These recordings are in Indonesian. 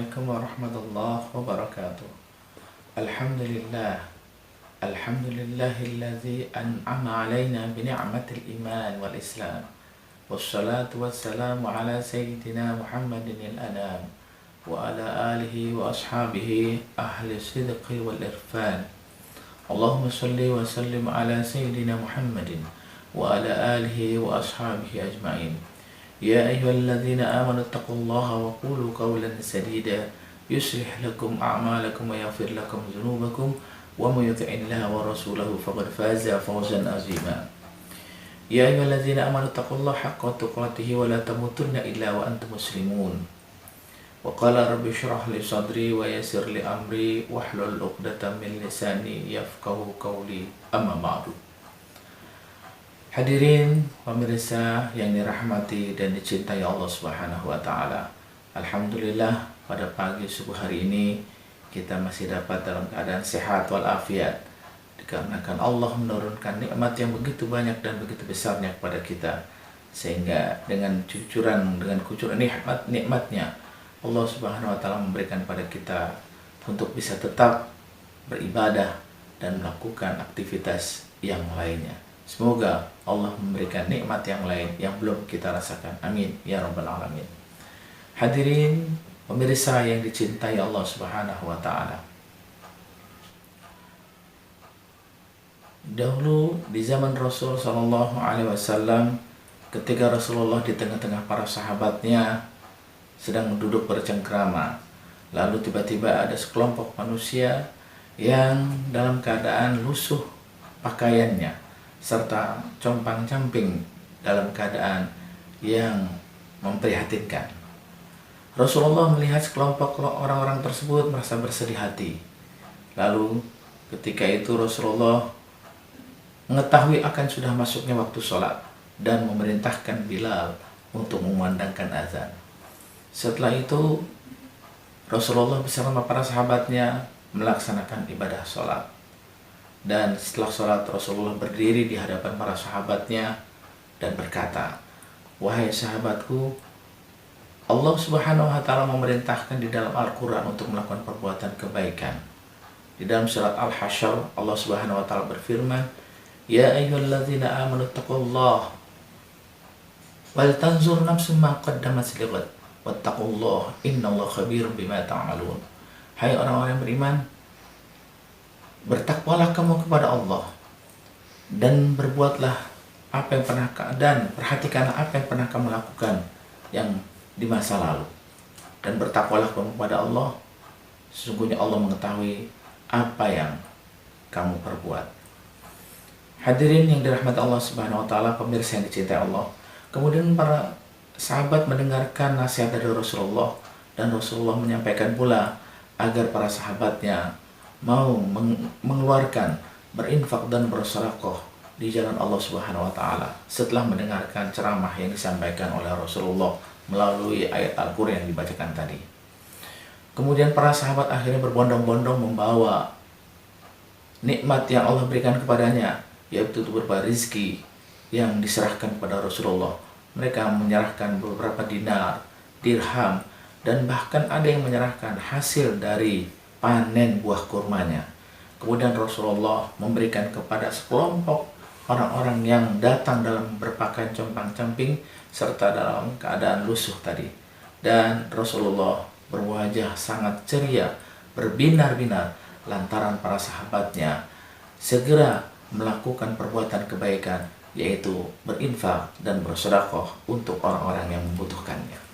Assalamualaikum warahmatullahi wabarakatuh. Alhamdulillah. Alhamdulillahilladzi an'ama alaina bi ni'matil iman wal islam. Wassalatu wassalamu ala sayyidina Muhammadin al-anam wa ala alihi wa ashabihi ahli sidqi wal irfan. Allahumma salli wa sallim ala sayyidina Muhammadin wa ala alihi wa ashabihi ajma'in. Ya ayyuhalladzina amanu taqullaha wa qulu qawlan sadida yuslih lakum a'malakum wa yaghfir lakum dzunubakum wa may yuti'illaha wa rasulahu faqad faza fawzan 'azima. Ya ayyuhalladzina amanu taqullaha haqqa tuqatih wa la tamutunna illa wa antum muslimun. Wa qala rabbi shrah li sadri wa yassir li amri wahlul 'uqdatam min lisani yafqahu qawli. Amma ba'du. Hadirin pemirsa yang dirahmati dan dicintai Allah Subhanahu wa taala. Alhamdulillah pada pagi subuh hari ini kita masih dapat dalam keadaan sehat walafiat dikarenakan Allah menurunkan nikmat yang begitu banyak dan begitu besarnya kepada kita, sehingga dengan kucuran nikmatnya Allah Subhanahu wa taala memberikan pada kita untuk bisa tetap beribadah dan melakukan aktivitas yang lainnya. Semoga Allah memberikan nikmat yang lain yang belum kita rasakan. Amin ya rabbal alamin. Hadirin pemirsa yang dicintai Allah Subhanahu wa taala. Dahulu di zaman Rasul sallallahu alaihi wasallam, ketika Rasulullah di tengah-tengah para sahabatnya sedang duduk bercengkrama, lalu tiba-tiba ada sekelompok manusia yang dalam keadaan lusuh pakaiannya serta compang-camping dalam keadaan yang memprihatinkan. Rasulullah melihat sekelompok orang-orang tersebut merasa bersedih hati. Lalu ketika itu Rasulullah mengetahui akan sudah masuknya waktu sholat dan memerintahkan Bilal untuk memandangkan azan. Setelah itu Rasulullah bersama para sahabatnya melaksanakan ibadah sholat. Dan setelah sholat Rasulullah berdiri di hadapan para sahabatnya dan berkata, "Wahai sahabatku, Allah Subhanahu wa taala memerintahkan di dalam Al-Quran untuk melakukan perbuatan kebaikan. Di dalam surat Al-Hasyr Allah Subhanahu wa taala berfirman, Ya ayyuhalladzina amanu taqullaha wal tanzur nafsum ma qaddamat lighad wattaqullaha innallaha khabirum bima ta'malun." Hai orang-orang yang beriman, bertakwalah kamu kepada Allah dan berbuatlah apa yang pernah dan perhatikanlah apa yang pernah kamu lakukan yang di masa lalu, dan bertakwalah kamu kepada Allah, sesungguhnya Allah mengetahui apa yang kamu perbuat. Hadirin yang dirahmati Allah Subhanahu wa taala, pemirsa yang dicintai Allah. Kemudian para sahabat mendengarkan nasihat dari Rasulullah, dan Rasulullah menyampaikan pula agar para sahabatnya mau mengeluarkan, berinfak dan bersedekah di jalan Allah Subhanahu wa taala setelah mendengarkan ceramah yang disampaikan oleh Rasulullah melalui ayat Al-Qur'an yang dibacakan tadi. Kemudian para sahabat akhirnya berbondong-bondong membawa nikmat yang Allah berikan kepadanya, yaitu berupa rizki yang diserahkan kepada Rasulullah. Mereka menyerahkan beberapa dinar, dirham, dan bahkan ada yang menyerahkan hasil dari panen buah kurmanya. Kemudian Rasulullah memberikan kepada sekelompok orang-orang yang datang dalam berpakaian compang-camping serta dalam keadaan lusuh tadi. Dan Rasulullah berwajah sangat ceria, berbinar-binar lantaran para sahabatnya segera melakukan perbuatan kebaikan, yaitu berinfak dan bersedekah untuk orang-orang yang membutuhkannya.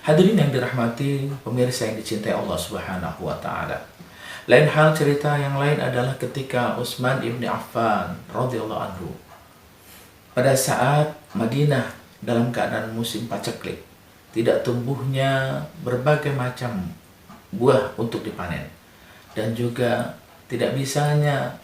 Hadirin yang dirahmati pemirsa yang dicintai Allah Subhanahu wa taala. Lain hal cerita yang lain adalah ketika Utsman ibn Affan radhiyallahu anhu pada saat Madinah dalam keadaan musim paceklik, tidak tumbuhnya berbagai macam buah untuk dipanen, dan juga tidak bisanya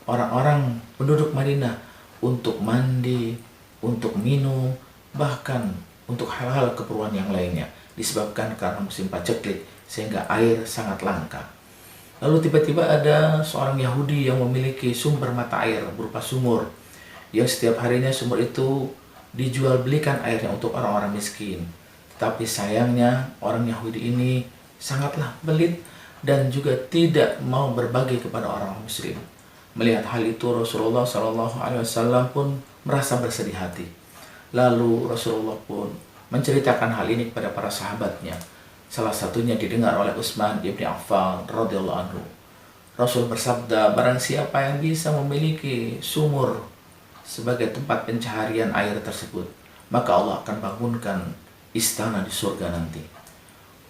orang-orang penduduk Madinah untuk mandi, untuk minum, bahkan untuk hal-hal keperluan yang lainnya, disebabkan karena musim paceklik sehingga air sangat langka. Lalu tiba-tiba ada seorang Yahudi yang memiliki sumber mata air berupa sumur, yang setiap harinya sumur itu dijual belikan airnya untuk orang-orang miskin. Tapi sayangnya orang Yahudi ini sangatlah pelit dan juga tidak mau berbagi kepada orang Muslim. Melihat hal itu, Rasulullah SAW pun merasa bersedih hati. Lalu Rasulullah pun menceritakan hal ini kepada para sahabatnya. Salah satunya didengar oleh Utsman ibn Affan radhiyallahu anhu. Rasul bersabda, barang siapa yang bisa memiliki sumur sebagai tempat pencaharian air tersebut, maka Allah akan bangunkan istana di surga nanti.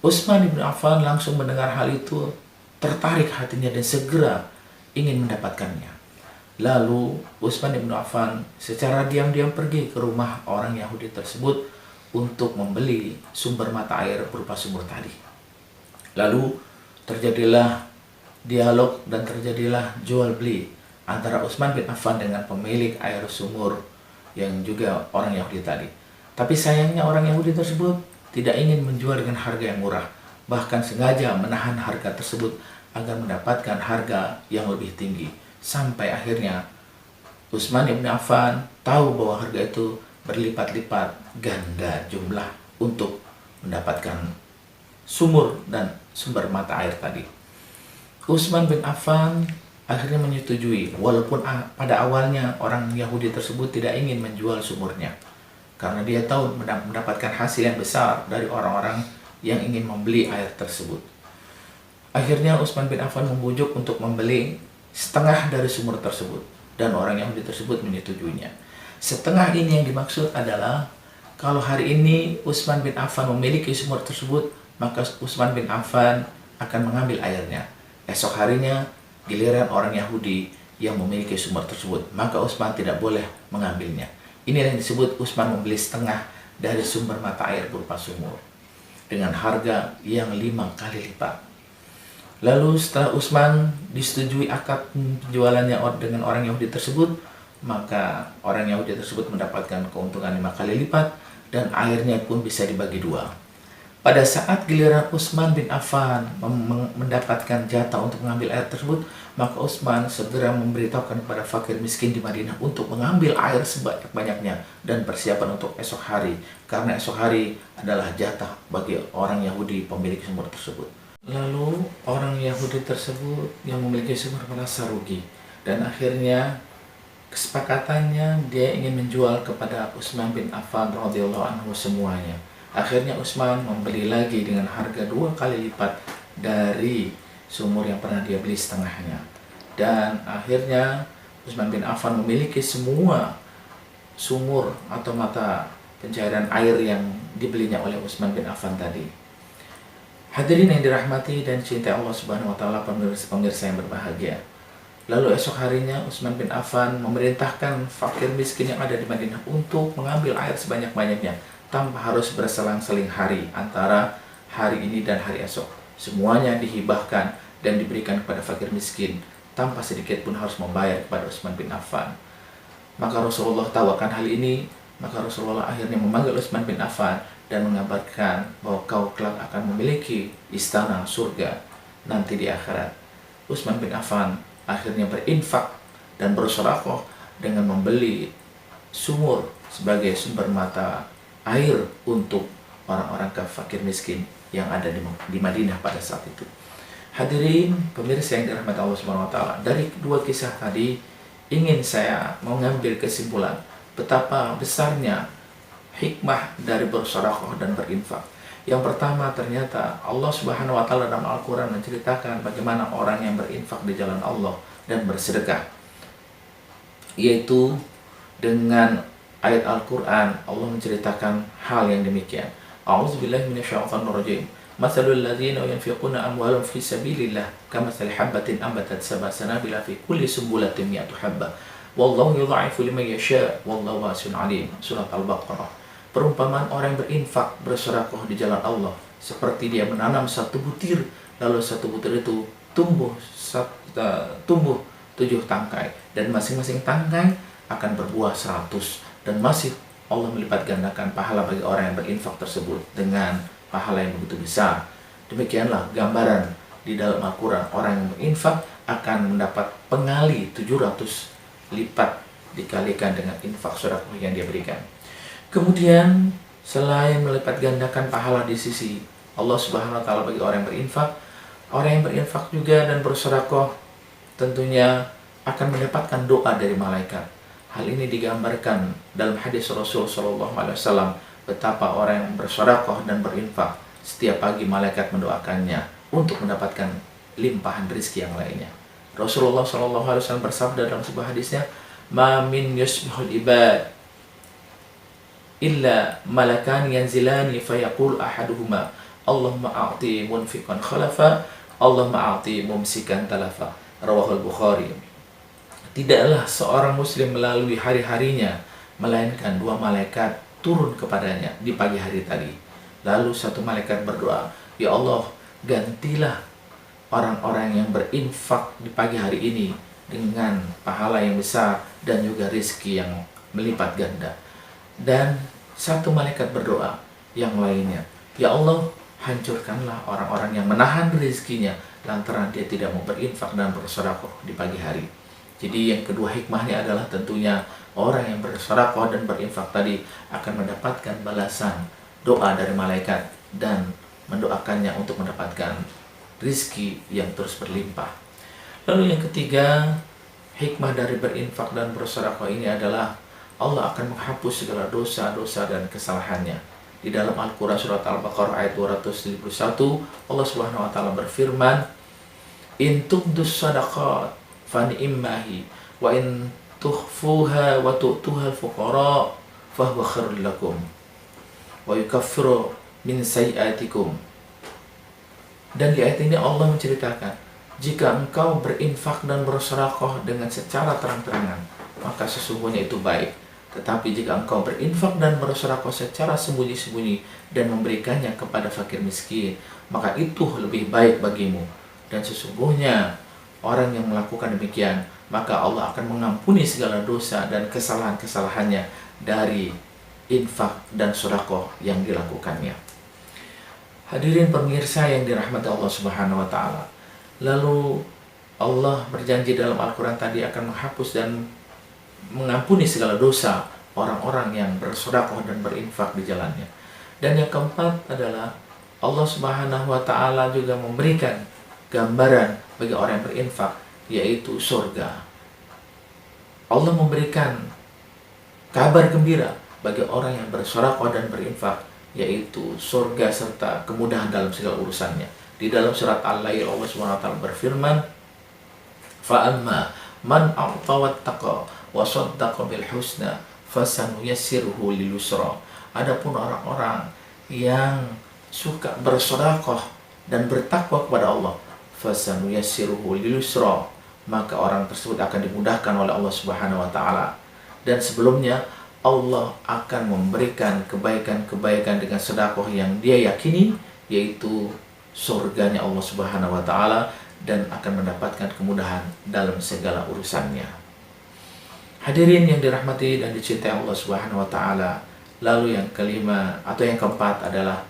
Utsman ibn Affan langsung mendengar hal itu, tertarik hatinya dan segera ingin mendapatkannya. Lalu Utsman ibn Affan secara diam-diam pergi ke rumah orang Yahudi tersebut untuk membeli sumber mata air berupa sumur tadi. Lalu terjadilah dialog dan terjadilah jual beli antara Utsman bin Affan dengan pemilik air sumur yang juga orang Yahudi tadi. Tapi sayangnya orang Yahudi tersebut tidak ingin menjual dengan harga yang murah, bahkan sengaja menahan harga tersebut agar mendapatkan harga yang lebih tinggi. Sampai akhirnya Utsman bin Affan tahu bahwa harga itu berlipat-lipat ganda jumlah untuk mendapatkan sumur dan sumber mata air tadi. Utsman bin Affan akhirnya menyetujui, walaupun pada awalnya orang Yahudi tersebut tidak ingin menjual sumurnya, karena dia tahu mendapatkan hasil yang besar dari orang-orang yang ingin membeli air tersebut. Akhirnya Utsman bin Affan membujuk untuk membeli setengah dari sumur tersebut, dan orang Yahudi tersebut menyetujuinya. Setengah ini yang dimaksud adalah kalau hari ini Utsman bin Affan memiliki sumur tersebut, maka Utsman bin Affan akan mengambil airnya. Esok harinya giliran orang Yahudi yang memiliki sumur tersebut, maka Utsman tidak boleh mengambilnya. Inilah yang disebut Utsman membeli setengah dari sumber mata air berupa sumur dengan harga yang 5 kali lipat. Lalu setelah Utsman disetujui akad penjualannya dengan orang Yahudi tersebut, maka orang Yahudi tersebut mendapatkan keuntungan 5 kali lipat dan airnya pun bisa dibagi dua. Pada saat giliran Utsman bin Affan mendapatkan jatah untuk mengambil air tersebut, maka Utsman segera memberitahukan kepada fakir miskin di Madinah untuk mengambil air sebanyak-banyaknya dan persiapan untuk esok hari, karena esok hari adalah jatah bagi orang Yahudi pemilik sumur tersebut. Lalu orang Yahudi tersebut yang memiliki sumur merasa rugi, dan akhirnya kesepakatannya dia ingin menjual kepada Utsman bin Affan radhiyallahu anhu semuanya. Akhirnya Utsman membeli lagi dengan harga 2 kali lipat dari sumur yang pernah dia beli setengahnya. Dan akhirnya Utsman bin Affan memiliki semua sumur atau mata pencairan air yang dibelinya oleh Utsman bin Affan tadi. Hadirin yang dirahmati dan cintai Allah Subhanahu wa taala, pemirsa yang berbahagia. Lalu esok harinya Utsman bin Affan memerintahkan fakir miskin yang ada di Madinah untuk mengambil air sebanyak-banyaknya tanpa harus berselang-seling hari antara hari ini dan hari esok. Semuanya dihibahkan dan diberikan kepada fakir miskin tanpa sedikit pun harus membayar kepada Utsman bin Affan. Maka Rasulullah tahu akan hal ini, maka Rasulullah akhirnya memanggil Utsman bin Affan dan mengabarkan bahwa kau kelak akan memiliki istana surga nanti di akhirat. Utsman bin Affan akhirnya berinfak dan bersedekah dengan membeli sumur sebagai sumber mata air untuk orang-orang fakir miskin yang ada di Madinah pada saat itu. Hadirin pemirsa yang dirahmati Allah Subhanahu wa taala, dari kedua kisah tadi ingin saya mengambil kesimpulan betapa besarnya hikmah dari bersedekah dan berinfak. Yang pertama, ternyata Allah Subhanahu wa taala dalam Al-Qur'an menceritakan bagaimana orang yang berinfak di jalan Allah dan bersedekah, yaitu dengan ayat Al-Quran Allah menceritakan hal yang demikian. A'udzubillahi minasyaitonir rajim. Matsalul ladzina yunfiquna amwalahum fi sabilillah kamatsali habatin ambatat sab'a sanabila fi kulli sumbulatin mi'atu habbah wallahu yudha'ifu liman yasha' wallahu wasi'un 'alim. Surat Al-Baqarah. Perumpamaan orang yang berinfak bersedekah di jalan Allah seperti dia menanam satu butir, lalu satu butir itu tumbuh 7 tangkai, dan masing-masing tangkai akan berbuah 100. Dan masih Allah melipat gandakan pahala bagi orang yang berinfak tersebut dengan pahala yang begitu besar. Demikianlah gambaran di dalam Al-Quran, orang yang berinfak akan mendapat pengali 700 lipat dikalikan dengan infak sedekah yang dia berikan. Kemudian Selain melipat gandakan pahala di sisi Allah Subhanahu wa taala bagi orang yang berinfak, orang yang berinfak juga dan bersedekah tentunya akan mendapatkan doa dari malaikat. Hal ini digambarkan dalam hadis Rasul Shallallahu Alaihi Wasallam betapa orang yang bersedekah dan berinfak setiap pagi malaikat mendoakannya untuk mendapatkan limpahan rezeki yang lainnya. Rasulullah Shallallahu Alaihi Wasallam bersabda dalam sebuah hadisnya, "Ma min yusbihul ibad illa malakan yanzilani fayaqul ahaduhuma Allahumma a'ti munfiqan khalafa Allahumma a'ti mumsikan talafa." Rawahul Bukhari. Tidaklah seorang muslim melalui hari-harinya melainkan dua malaikat turun kepadanya di pagi hari tadi. Lalu satu malaikat berdoa, "Ya Allah, gantilah orang-orang yang berinfak di pagi hari ini dengan pahala yang besar dan juga rezeki yang melipat ganda." Dan satu malaikat berdoa yang lainnya, "Ya Allah, hancurkanlah orang-orang yang menahan rezekinya lantaran dia tidak mau berinfak dan bersedekah di pagi hari." Jadi yang kedua hikmahnya adalah tentunya orang yang bersedekah dan berinfak tadi akan mendapatkan balasan doa dari malaikat dan mendoakannya untuk mendapatkan rizki yang terus berlimpah. Lalu yang ketiga, hikmah dari berinfak dan bersedekah ini adalah Allah akan menghapus segala dosa-dosa dan kesalahannya. Di dalam Al-Quran surat Al-Baqarah ayat 271, Allah Subhanahu wa taala berfirman, "In tubdus sadaqat fa ni'mahi wa in tukhfuha wa tu'tuha al-fuqara fa huwa khairul lakum wa yukaffiru min sayyi'atikum." Dan di ayat ini Allah menceritakan, jika engkau berinfak dan bersedekah dengan secara terang-terangan, maka sesungguhnya itu baik. Tetapi jika engkau berinfak dan bersedekah secara sembunyi-sembunyi dan memberikannya kepada fakir miskin, maka itu lebih baik bagimu. Dan sesungguhnya orang yang melakukan demikian, maka Allah akan mengampuni segala dosa dan kesalahan-kesalahannya dari infak dan sedekah yang dilakukannya. Hadirin pemirsa yang dirahmati Allah Subhanahu wa taala. Lalu Allah berjanji dalam Al-Quran tadi akan menghapus dan mengampuni segala dosa orang-orang yang bersedekah dan berinfak di jalannya. Dan yang keempat adalah Allah Subhanahu wa taala juga memberikan gambaran bagi orang yang berinfak, yaitu surga. Allah memberikan kabar gembira bagi orang yang bersedekah dan berinfak, yaitu surga serta kemudahan dalam segala urusannya. Di dalam surat Al-Lail Allah Subhanahu wa taala berfirman, "Fa amma man a'ta wattaqa wa saddaqa bil husna fasanuyassiruhu lil yusra." Adapun orang-orang yang suka bersedekah dan bertakwa kepada Allah, fasanuyassiruhu lil yusra, maka orang tersebut akan dimudahkan oleh Allah Subhanahu wa taala. Dan sebelumnya Allah akan memberikan kebaikan-kebaikan dengan sedekah yang dia yakini, yaitu surganya Allah Subhanahu wa taala, dan akan mendapatkan kemudahan dalam segala urusannya. Hadirin yang dirahmati dan dicintai Allah Subhanahu wa taala. Lalu yang kelima atau yang keempat adalah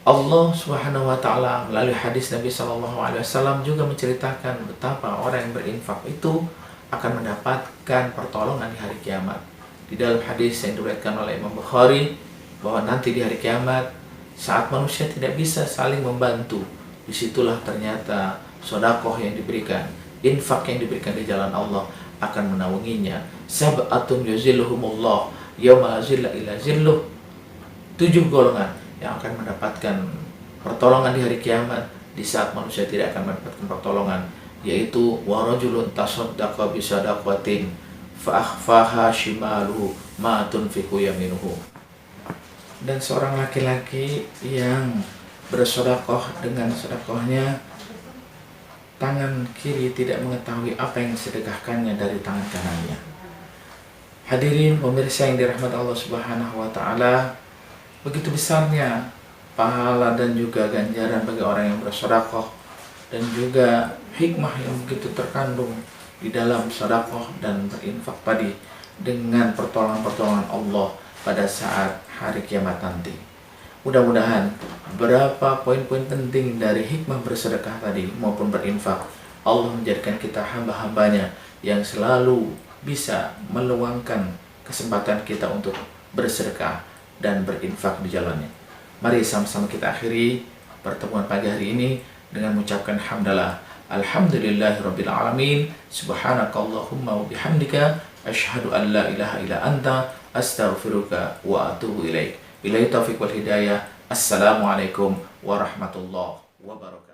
Allah Subhanahu wa taala melalui hadis Nabi sallallahu alaihi wasallam juga menceritakan betapa orang yang berinfak itu akan mendapatkan pertolongan di hari kiamat. Di dalam hadis yang diriwayatkan oleh Imam Bukhari bahwa nanti di hari kiamat saat manusia tidak bisa saling membantu, disitulah ternyata sedekah yang diberikan, infak yang diberikan di jalan Allah akan menaunginya. Sab'atun yuzilluhumullah yauma la zilla illa zilluh. 7 golongan yang akan mendapatkan pertolongan di hari kiamat di saat manusia tidak akan mendapatkan pertolongan, yaitu wa rajulun tasaddaqa bi sadaqatin fa akhfaha shimaluhu ma tunfiqu yaminuhu. Dan seorang laki-laki yang bersedekah dengan sedekahnya, tangan kiri tidak mengetahui apa yang disedekahkannya dari tangan kanannya. Hadirin pemirsa yang dirahmati Allah Subhanahu wa taala, begitu besarnya pahala dan juga ganjaran bagi orang yang bersedekah, dan juga hikmah yang begitu terkandung di dalam sedekah dan berinfak tadi dengan pertolongan-pertolongan Allah pada saat hari kiamat nanti. Mudah-mudahan berapa poin-poin penting dari hikmah bersedekah tadi maupun berinfak, Allah menjadikan kita hamba-hambanya yang selalu bisa meluangkan kesempatan kita untuk bersedekah dan berinfak di jalannya. Mari sama-sama kita akhiri pertemuan pagi hari ini dengan mengucapkan hamdalah. Alhamdulillahirabbil alamin. Subhanakallahumma wa bihamdika asyhadu an la ilaha illa anta astaghfiruka wa atubu ilaik. Billahi taufiq wal hidayah. Assalamualaikum warahmatullahi wabarakatuh.